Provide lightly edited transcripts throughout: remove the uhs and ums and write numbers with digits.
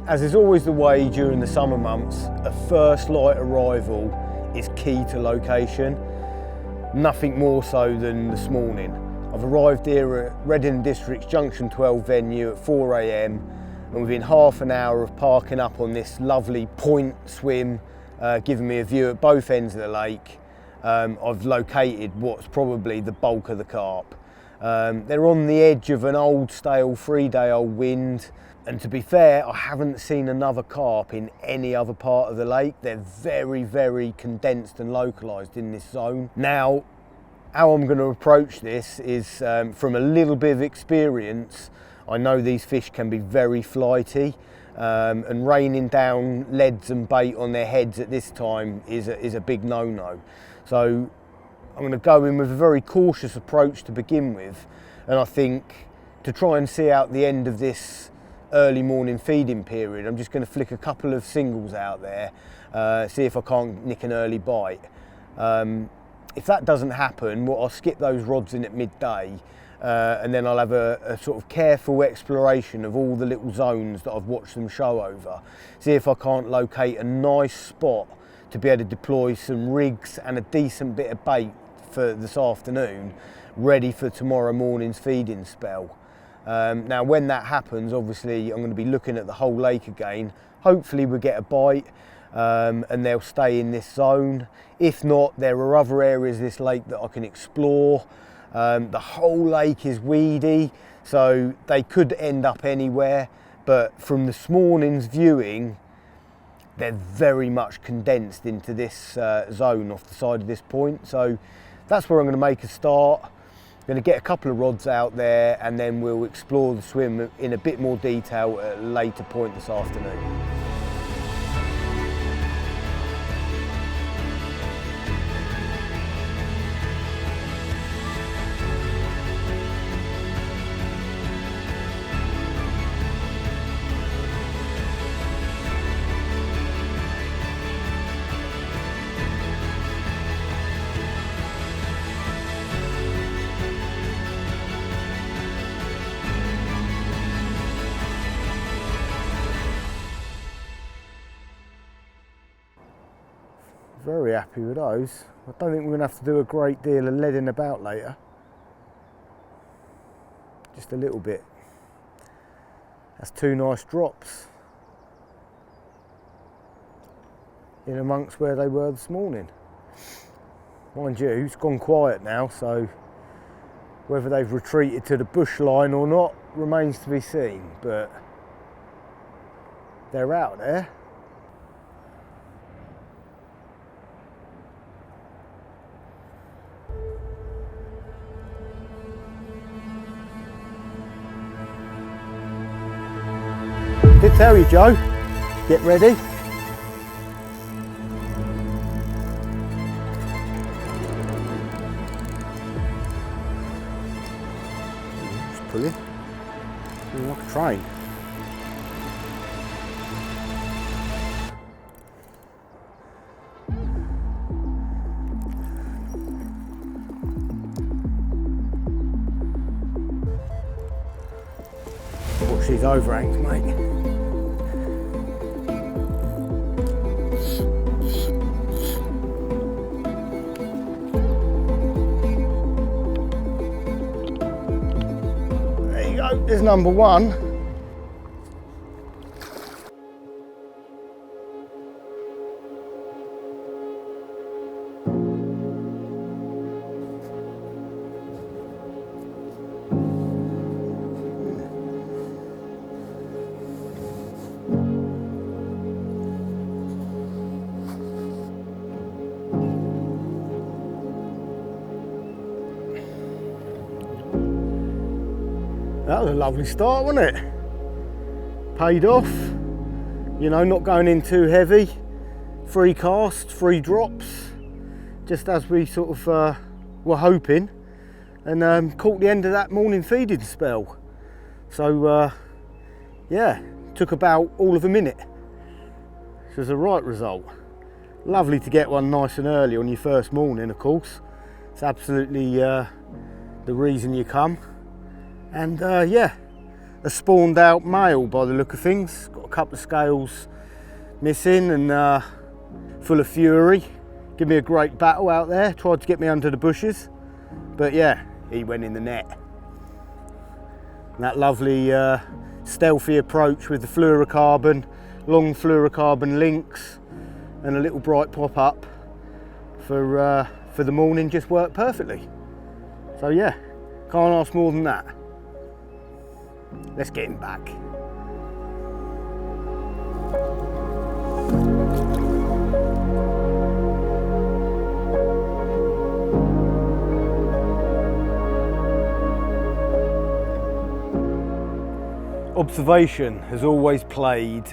As is always the way during the summer months, a first light arrival is key to location. Nothing more so than this morning. I've arrived here at Reading District's Junction 12 venue at 4 AM, and within half an hour of parking up on this lovely point swim, giving me a view at both ends of the lake, I've located what's probably the bulk of the carp. They're on the edge of an old stale 3-day-old wind, and to be fair, I haven't seen another carp in any other part of the lake. They're very, very condensed and localised in this zone. Now, how I'm going to approach this is from a little bit of experience. I know these fish can be very flighty, and raining down leads and bait on their heads at this time is a big no-no. So I'm going to go in with a very cautious approach to begin with, and I think to try and see out the end of this early morning feeding period, I'm just going to flick a couple of singles out there, see if I can't nick an early bite. If that doesn't happen, well, I'll skip those rods in at midday, and then I'll have a sort of careful exploration of all the little zones that I've watched them show over. See if I can't locate a nice spot to be able to deploy some rigs and a decent bit of bait for this afternoon, ready for tomorrow morning's feeding spell. Now when that happens, obviously I'm going to be looking at the whole lake again. Hopefully we'll get a bite, and they'll stay in this zone. If not, there are other areas of this lake that I can explore. The whole lake is weedy, so they could end up anywhere, but from this morning's viewing, they're very much condensed into this zone off the side of this point. So that's where I'm going to make a start. I'm going to get a couple of rods out there, and then we'll explore the swim in a bit more detail at a later point this afternoon. Very happy with those. I don't think we're going to have to do a great deal of leading about later. Just a little bit. That's two nice drops in amongst where they were this morning. Mind you, it's gone quiet now, so whether they've retreated to the bush line or not remains to be seen, but they're out there. Did tell you, Joe, get ready. Just pull it. Like a train. Watch these overhangs, mate. There's number one. That was a lovely start, wasn't it? Paid off, you know, not going in too heavy. 3 casts, 3 drops, just as we sort of were hoping, and caught the end of that morning feeding spell. So yeah, took about all of a minute, which was a right result. Lovely to get one nice and early on your first morning, of course. It's absolutely the reason you come. And yeah, a spawned out male by the look of things. Got a couple of scales missing and full of fury. Give me a great battle out there. Tried to get me under the bushes, but yeah, he went in the net. And that lovely stealthy approach with the fluorocarbon, long fluorocarbon links and a little bright pop-up for the morning just worked perfectly. So yeah, can't ask more than that. Let's get him back. Observation has always played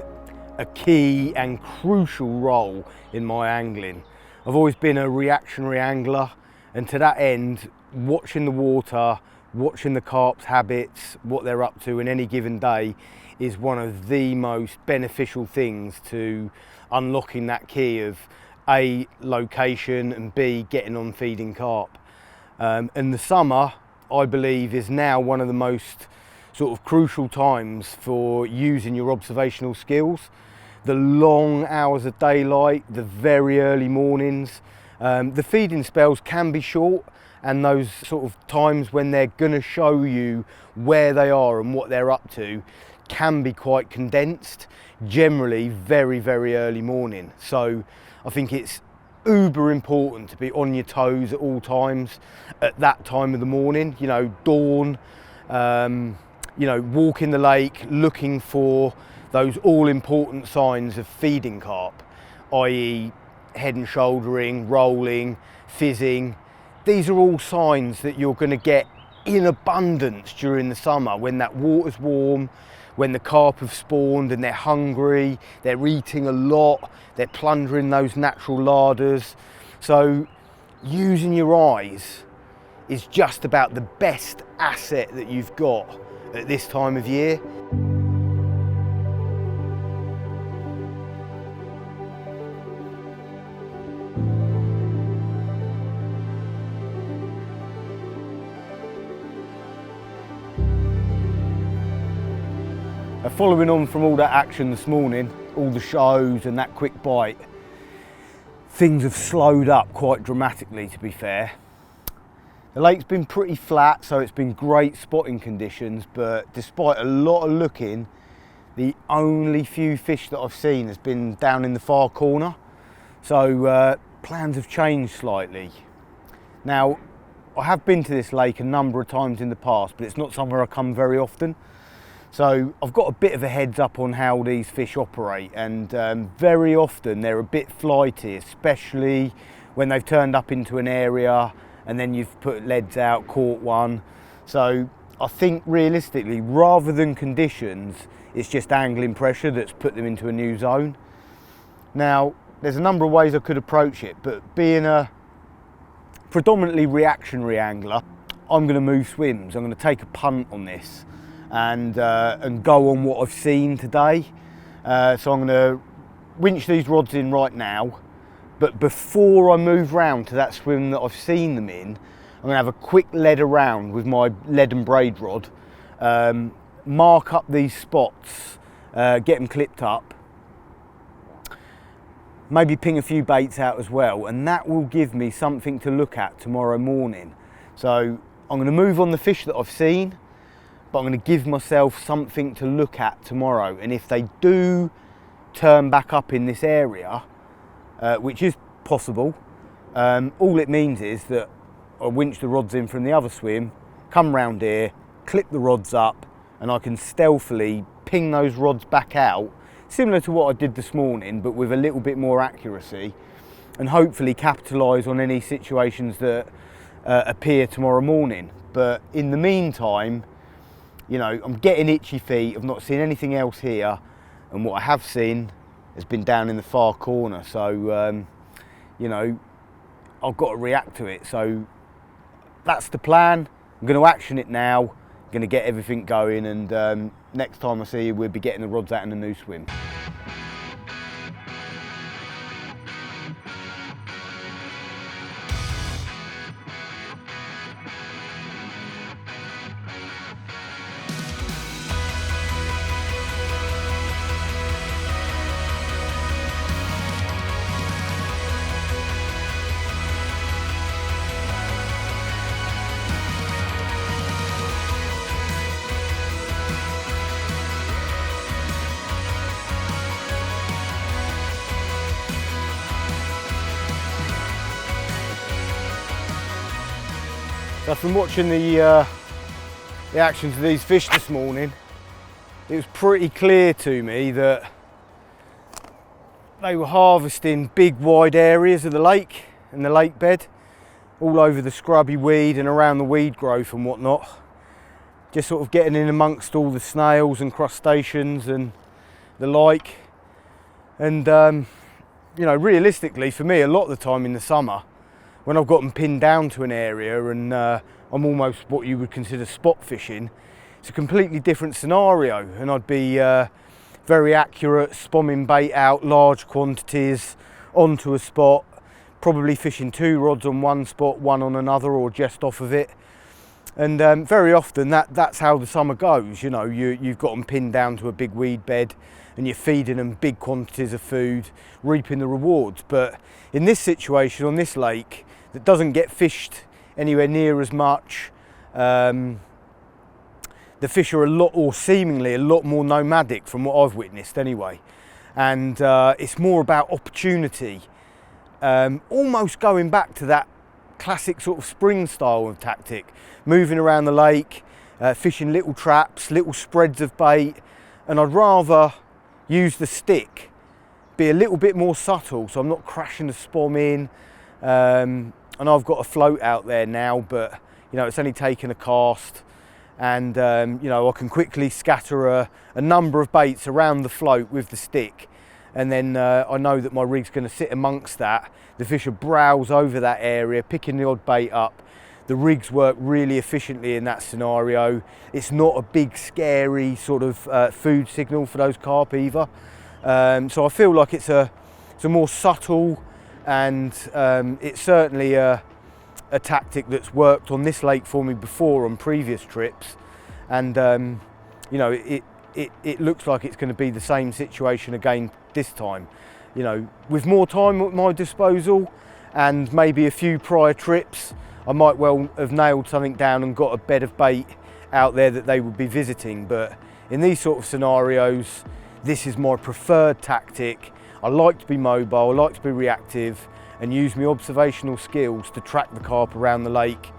a key and crucial role in my angling. I've always been a reactionary angler, and to that end, watching the water, watching the carp's habits, what they're up to in any given day is one of the most beneficial things to unlocking that key of A, location, and B, getting on feeding carp. And the summer, I believe, is now one of the most sort of crucial times for using your observational skills. The long hours of daylight, the very early mornings, the feeding spells can be short, and those sort of times when they're going to show you where they are and what they're up to can be quite condensed, generally very, very early morning. So I think it's uber important to be on your toes at all times at that time of the morning, you know, dawn, you know, walking the lake looking for those all important signs of feeding carp, i.e. head and shouldering, rolling, fizzing. These are all signs that you're going to get in abundance during the summer when that water's warm, when the carp have spawned and they're hungry, they're eating a lot, they're plundering those natural larders. So using your eyes is just about the best asset that you've got at this time of year. Following on from all that action this morning, all the shows and that quick bite, things have slowed up quite dramatically, to be fair. The lake's been pretty flat, so it's been great spotting conditions, but despite a lot of looking, the only few fish that I've seen has been down in the far corner. So plans have changed slightly. Now, I have been to this lake a number of times in the past, but it's not somewhere I come very often. So I've got a bit of a heads up on how these fish operate, and very often they're a bit flighty, especially when they've turned up into an area and then you've put leads out, caught one. So I think realistically, rather than conditions, it's just angling pressure that's put them into a new zone. Now, there's a number of ways I could approach it, but being a predominantly reactionary angler, I'm going to move swims. I'm going to take a punt on this and go on what I've seen today. So I'm going to winch these rods in right now, but before I move round to that swim that I've seen them in, I'm going to have a quick lead around with my lead and braid rod, mark up these spots, get them clipped up, maybe ping a few baits out as well, and that will give me something to look at tomorrow morning. So I'm going to move on the fish that I've seen, but I'm going to give myself something to look at tomorrow. And if they do turn back up in this area, which is possible, all it means is that I winch the rods in from the other swim, come round here, clip the rods up, and I can stealthily ping those rods back out, similar to what I did this morning, but with a little bit more accuracy, and hopefully capitalise on any situations that appear tomorrow morning. But in the meantime, you know, I'm getting itchy feet. I've not seen anything else here, and what I have seen has been down in the far corner. So, you know, I've got to react to it. So that's the plan. I'm going to action it now. I'm going to get everything going, and next time I see you, we'll be getting the rods out in a new swim. So from watching the actions of these fish this morning, it was pretty clear to me that they were harvesting big wide areas of the lake and the lake bed, all over the scrubby weed and around the weed growth and whatnot, just sort of getting in amongst all the snails and crustaceans and the like. And you know, realistically for me, a lot of the time in the summer when I've got them pinned down to an area and I'm almost what you would consider spot fishing, it's a completely different scenario, and I'd be very accurate, spomming bait out large quantities onto a spot, probably fishing 2 rods on one spot, 1 on another, or just off of it. And very often that's how the summer goes. You know, you've got them pinned down to a big weed bed and you're feeding them big quantities of food, reaping the rewards. But in this situation on this lake that doesn't get fished anywhere near as much, the fish are a lot, or seemingly a lot more nomadic from what I've witnessed anyway. And it's more about opportunity, almost going back to that classic sort of spring style of tactic, moving around the lake, fishing little traps, little spreads of bait. And I'd rather use the stick, be a little bit more subtle so I'm not crashing the spom in. And I've got a float out there now, but you know, it's only taken a cast, and you know, I can quickly scatter a number of baits around the float with the stick, and then I know that my rig's going to sit amongst that. The fish will browse over that area, picking the odd bait up. The rigs work really efficiently in that scenario. It's not a big scary sort of food signal for those carp either. So I feel like it's a more subtle, and it's certainly a tactic that's worked on this lake for me before on previous trips, and you know, it looks like it's going to be the same situation again this time. You know, with more time at my disposal and maybe a few prior trips, I might well have nailed something down and got a bed of bait out there that they would be visiting. But in these sort of scenarios, this is my preferred tactic. I like to be mobile, I like to be reactive and use my observational skills to track the carp around the lake,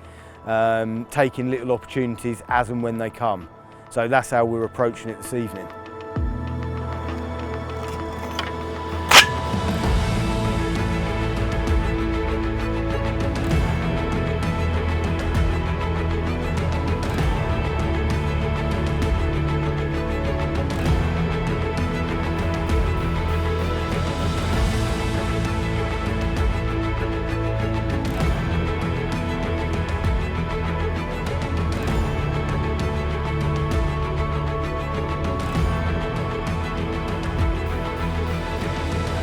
taking little opportunities as and when they come. So that's how we're approaching it this evening.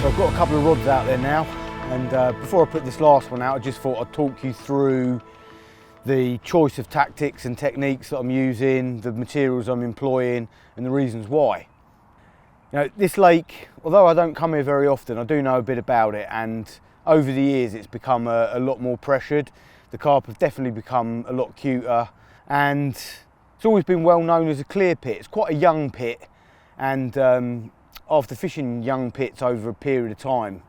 I've got a couple of rods out there now, and before I put this last one out, I just thought I'd talk you through the choice of tactics and techniques that I'm using, the materials I'm employing, and the reasons why. You know, this lake, although I don't come here very often, I do know a bit about it, and over the years it's become a lot more pressured. The carp have definitely become a lot cuter, and it's always been well known as a clear pit. It's quite a young pit, and after fishing young pits over a period of time,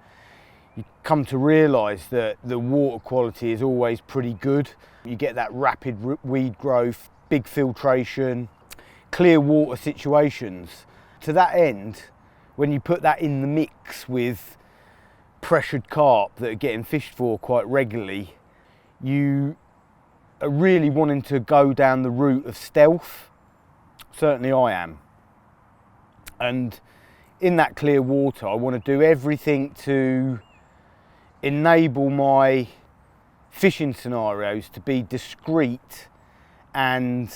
you come to realise that the water quality is always pretty good. You get that rapid weed growth, big filtration, clear water situations. To that end, when you put that in the mix with pressured carp that are getting fished for quite regularly, you are really wanting to go down the route of stealth. Certainly I am. And in that clear water, I want to do everything to enable my fishing scenarios to be discreet and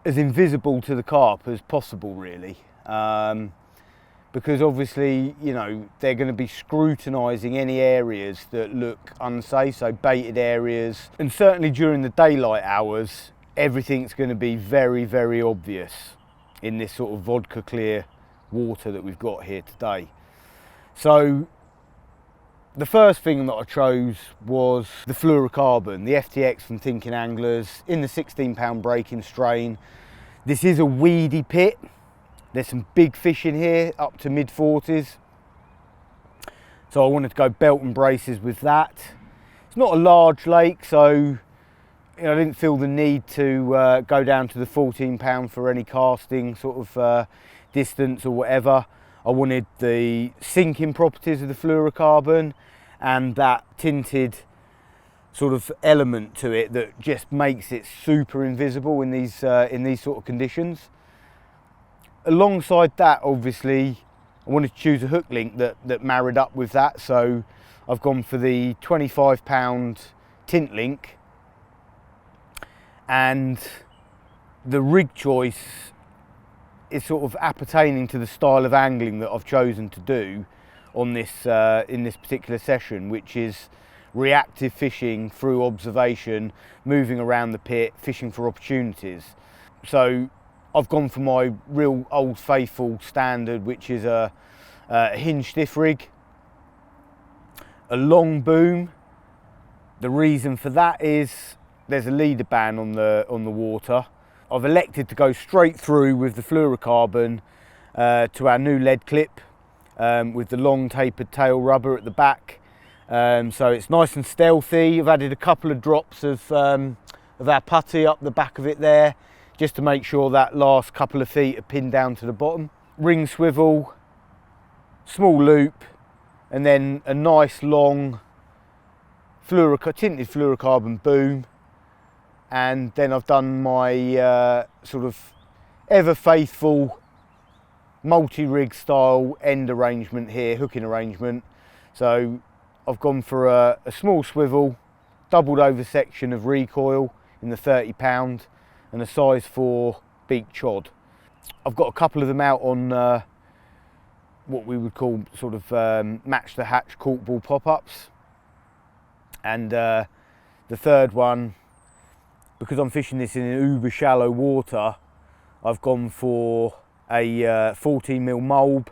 as invisible to the carp as possible, really. Because obviously, you know, they're going to be scrutinising any areas that look unsafe, so baited areas. And certainly during the daylight hours, everything's going to be very, very obvious in this sort of vodka clear water that we've got here today. So the first thing that I chose was the fluorocarbon, the FTX from Thinking Anglers, in the 16-pound breaking strain. This is a weedy pit. There's some big fish in here, up to mid-40s. So I wanted to go belt and braces with that. It's not a large lake, so I didn't feel the need to go down to the £14 for any casting sort of distance or whatever. I wanted the sinking properties of the fluorocarbon and that tinted sort of element to it that just makes it super invisible in these sort of conditions. Alongside that, obviously, I wanted to choose a hook link that married up with that, so I've gone for the £25 tint link, and the rig choice is sort of appertaining to the style of angling that I've chosen to do on this in this particular session, which is reactive fishing through observation, moving around the pit, fishing for opportunities. So I've gone for my real old faithful standard, which is a hinge stiff rig, a long boom. The reason for that is there's a leader ban on the water. I've elected to go straight through with the fluorocarbon to our new lead clip with the long tapered tail rubber at the back. So it's nice and stealthy. I've added a couple of drops of our putty up the back of it there, just to make sure that last couple of feet are pinned down to the bottom. Ring swivel, small loop, and then a nice long tinted fluorocarbon boom. And then I've done my sort of ever faithful multi-rig style end arrangement here, hooking arrangement. So I've gone for a small swivel, doubled over section of recoil in the £30 and a size 4 beak chod. I've got a couple of them out on what we would call sort of match the hatch corkball pop-ups, and the third one, because I'm fishing this in an uber shallow water, I've gone for a 14mm mulb.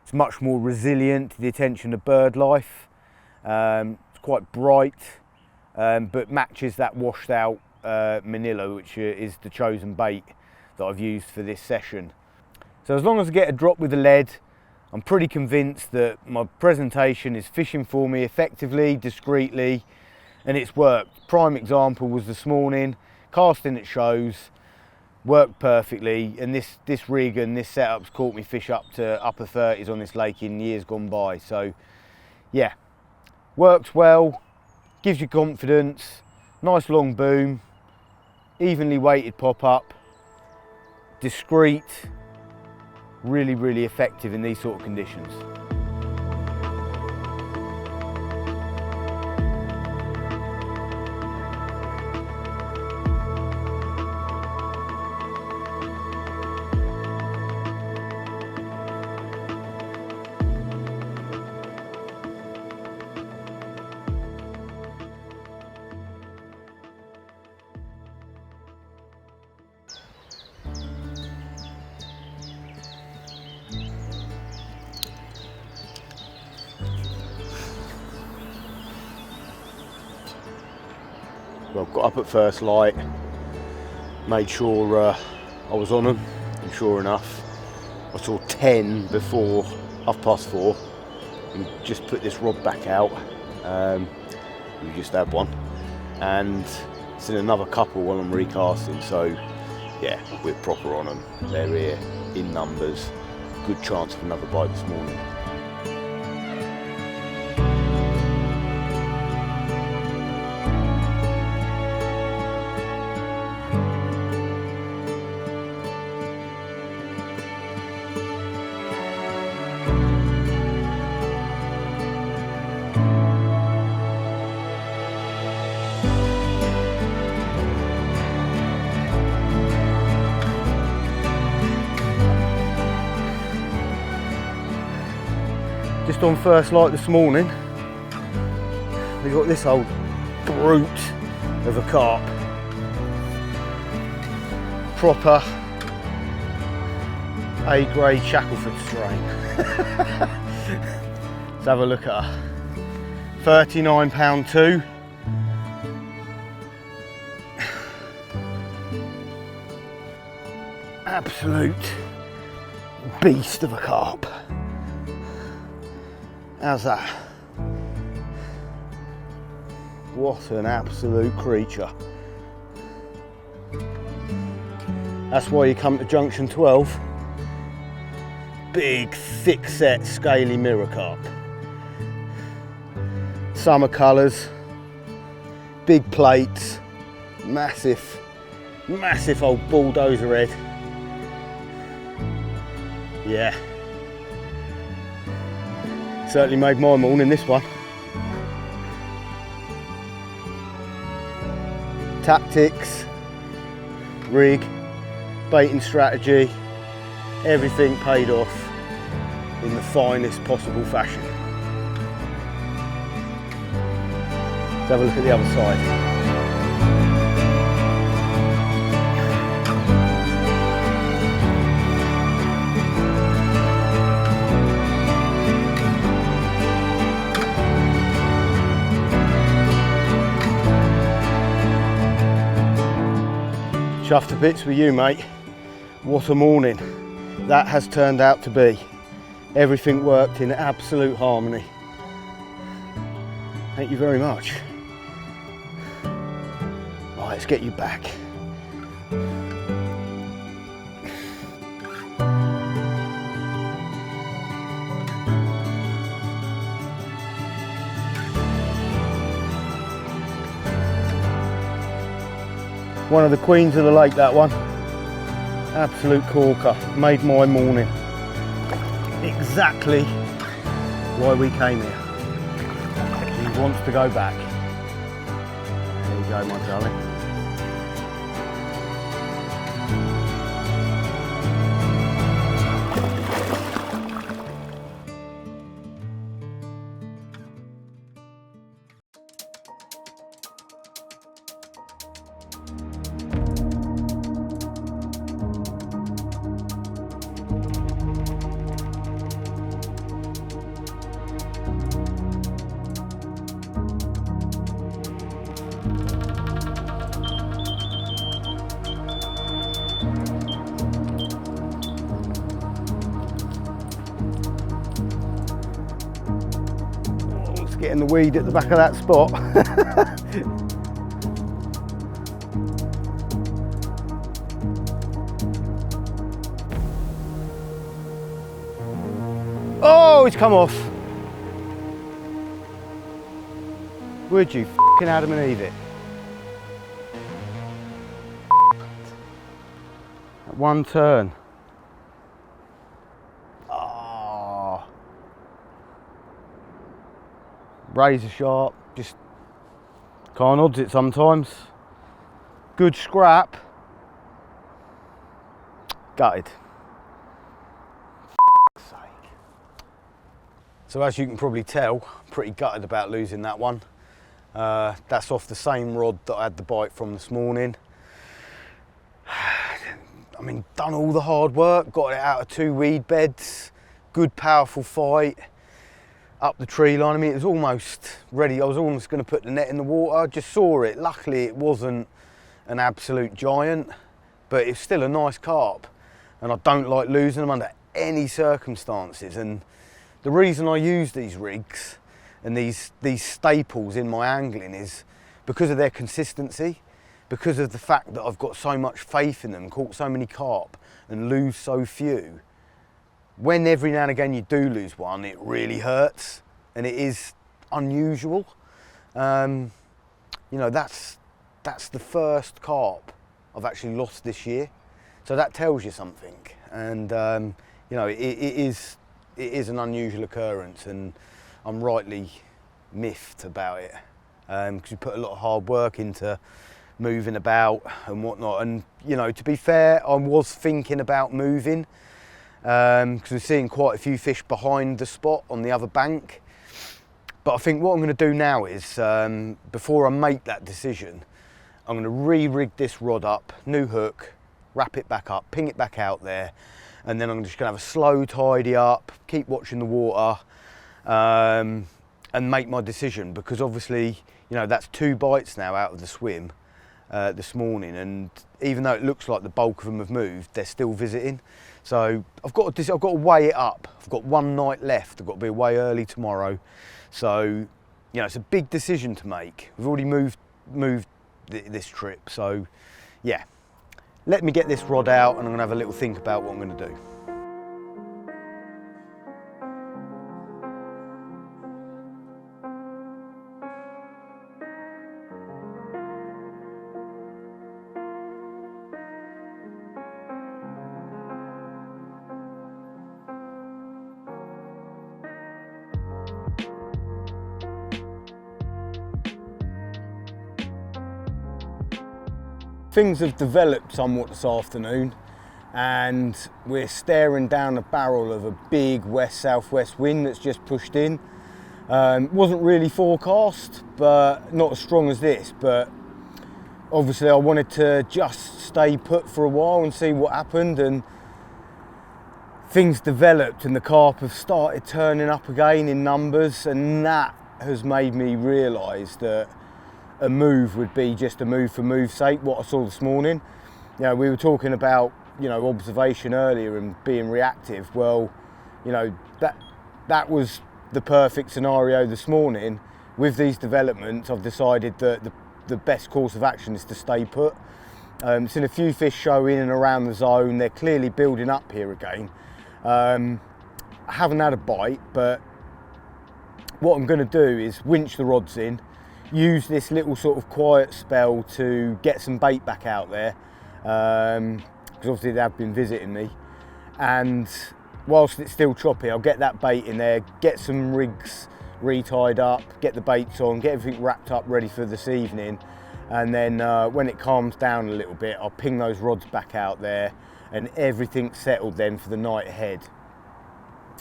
It's much more resilient to the attention of bird life. It's quite bright, but matches that washed out manila, which is the chosen bait that I've used for this session. So as long as I get a drop with the lead, I'm pretty convinced that my presentation is fishing for me effectively, discreetly, and it's worked. Prime example was this morning, casting at shows, worked perfectly, and this rig and this setup's caught me fish up to upper 30s on this lake in years gone by. So yeah, works well, gives you confidence, nice long boom, evenly weighted pop-up, discreet, really effective in these sort of conditions. Well, got up at first light, made sure I was on them, and sure enough, I saw 10 before 4:30, and just put this rod back out. We just had one, and seen another couple while I'm recasting. So yeah, we're proper on them. They're here in numbers. Good chance of another bite this morning. Just on first light this morning, we got this old brute of a carp. Proper A-grade Shackleford strain. Let's have a look at her. £39 two. Absolute beast of a carp. How's that? What an absolute creature. That's why you come to Junction 12. Big, thick set, scaly mirror carp. Summer colours, big plates, massive old bulldozer head. Yeah. Certainly made my morning, this one. Tactics, rig, baiting strategy, everything paid off in the finest possible fashion. Let's have a look at the other side. Chuffed to bits with you, mate. What a morning that has turned out to be. Everything worked in absolute harmony. Thank you very much. Right, let's get you back. One of the queens of the lake, that one. Absolute corker, made my morning. Exactly why we came here. He wants to go back. There you go, my darling. Getting the weed at the back of that spot. Oh, it's come off. Would you f***ing Adam and Eve it? At one turn. Razor sharp, just can't odds it sometimes. Good scrap. Gutted. Sake. So as you can probably tell, pretty gutted about losing that one. That's off the same rod that I had the bite from this morning. I mean, done all the hard work, got it out of 2 weed beds, good powerful fight. Up the tree line, I mean, it was almost ready. I was almost going to put the net in the water. I just saw it. Luckily, it wasn't an absolute giant, but it's still a nice carp. And I don't like losing them under any circumstances. And the reason I use these rigs and these staples in my angling is because of their consistency, because of the fact that I've got so much faith in them, caught so many carp and lose so few. When every now and again you do lose one, it really hurts, and it is unusual. You know, that's the first carp I've actually lost this year, so that tells you something. And you know, it is an unusual occurrence, and I'm rightly miffed about it because we put a lot of hard work into moving about and whatnot. And you know, to be fair, I was thinking about moving. Because we're seeing quite a few fish behind the spot on the other bank. But I think what I'm going to do now is, before I make that decision, I'm going to re-rig this rod up, new hook, wrap it back up, ping it back out there, and then I'm just going to have a slow tidy up, keep watching the water, and make my decision. Because obviously, you know, that's 2 bites now out of the swim this morning, and even though it looks like the bulk of them have moved, they're still visiting. So I've got to weigh it up. I've got 1 night left. I've got to be away early tomorrow. So, you know, it's a big decision to make. We've already moved this trip. So, yeah, let me get this rod out and I'm gonna have a little think about what I'm gonna do. Things have developed somewhat this afternoon and we're staring down the barrel of a big west-southwest wind that's just pushed in. Wasn't really forecast, but not as strong as this, but obviously I wanted to just stay put for a while and see what happened, and things developed and the carp have started turning up again in numbers, and that has made me realise that a move would be just a move for move's sake, what I saw this morning. You know, we were talking about, you know, observation earlier and being reactive. Well, you know, that was the perfect scenario this morning. With these developments, I've decided that the best course of action is to stay put. Seen a few fish show in and around the zone. They're clearly building up here again. I haven't had a bite, but what I'm going to do is winch the rods in, use this little sort of quiet spell to get some bait back out there, because obviously they have been visiting me, and whilst it's still choppy I'll get that bait in there, get some rigs re-tied up, get the baits on, get everything wrapped up ready for this evening, and then when it calms down a little bit I'll ping those rods back out there and everything's settled then for the night ahead.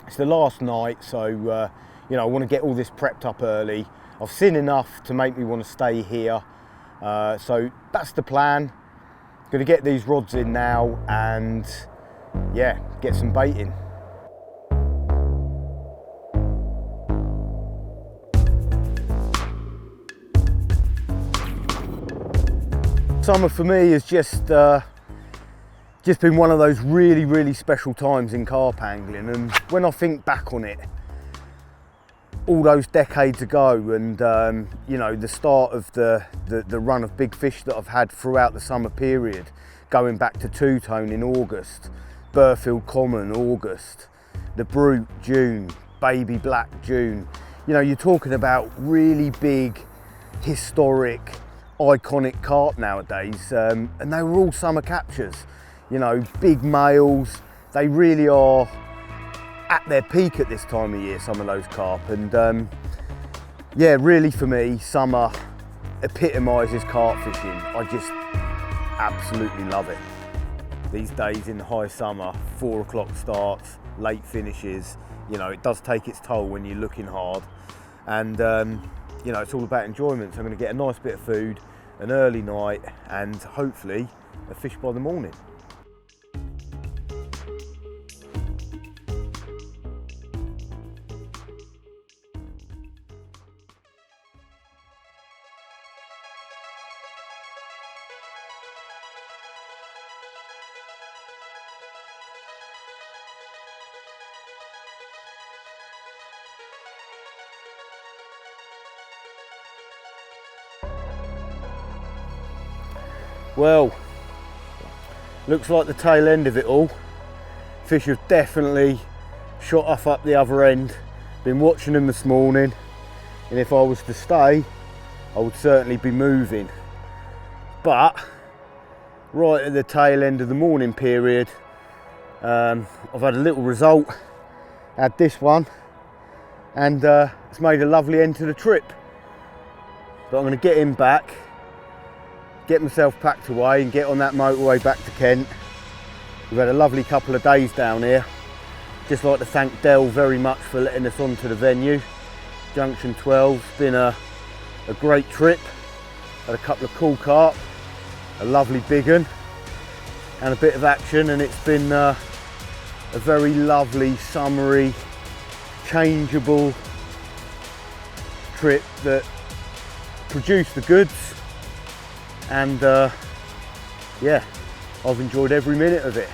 It's the last night, so you know, I want to get all this prepped up early. I've seen enough to make me want to stay here, so that's the plan. Going to get these rods in now and yeah, get some bait in. Summer for me has just been one of those really special times in carp angling, and when I think back on it, all those decades ago, and you know, the start of the run of big fish that I've had throughout the summer period, going back to two-tone in August, Burfield Common August, the Brute June, Baby Black June. You know, you're talking about really big, historic, iconic carp nowadays, and they were all summer captures. You know, big males, they really are at their peak at this time of year, some of those carp, and yeah, really for me, summer epitomises carp fishing. I just absolutely love it. These days in the high summer, 4 o'clock starts, late finishes, you know, it does take its toll when you're looking hard, and you know, it's all about enjoyment. So I'm going to get a nice bit of food, an early night, and hopefully a fish by the morning. Well, looks like the tail end of it all. Fish have definitely shot off up the other end. Been watching them this morning, and if I was to stay, I would certainly be moving. But right at the tail end of the morning period, I've had a little result. Had this one, and it's made a lovely end to the trip. But I'm going to get him back, get myself packed away and get on that motorway back to Kent. We've had a lovely couple of days down here. Just like to thank Dell very much for letting us onto the venue. Junction 12, it's been a great trip. Had a couple of cool carp, a lovely big one, and a bit of action, and it's been a very lovely, summery, changeable trip that produced the goods. And yeah, I've enjoyed every minute of it.